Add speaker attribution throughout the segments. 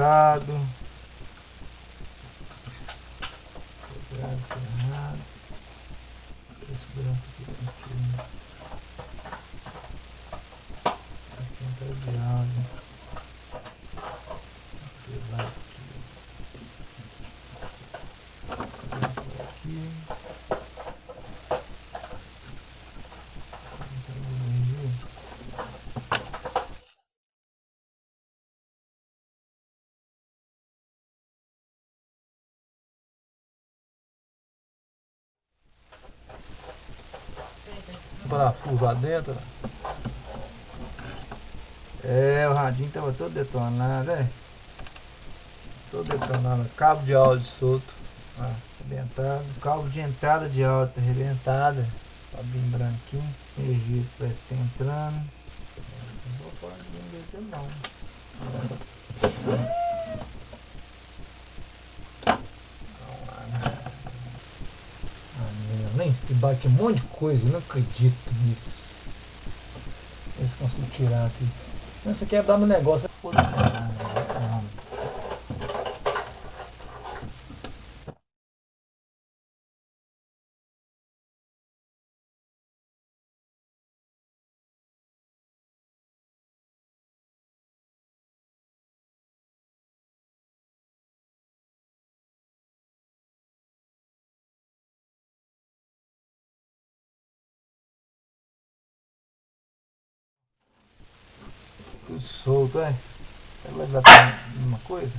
Speaker 1: errado. Branco errado. Esse branco aqui. Aqui tá odiado. Vai aqui. Parafuso lá dentro. O radinho tava todo detonado, todo detonado. Cabo de áudio solto, arrebentado. Cabo de entrada de áudio tá arrebentada, tá bem branquinho. Energia parece que tá entrando. Não vou falar de energia não. Nem se bate um monte de coisa, eu não acredito nisso. Eles conseguem tirar aqui. Isso aqui é dar no negócio. Tudo solto, Vai levar uma coisa?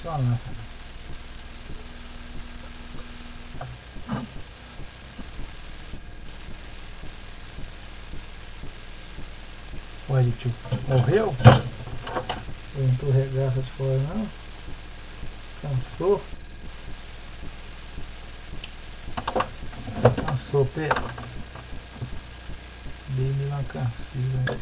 Speaker 1: Só não. Olha, tio, morreu? Eu não tô regaça de fora não. Cansou? Cansou, Pedro? Dei-me uma canseira.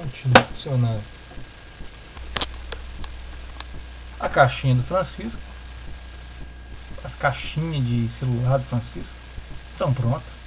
Speaker 1: Continua funcionando. A caixinha do Francisco, as caixinhas de celular do Francisco estão prontas.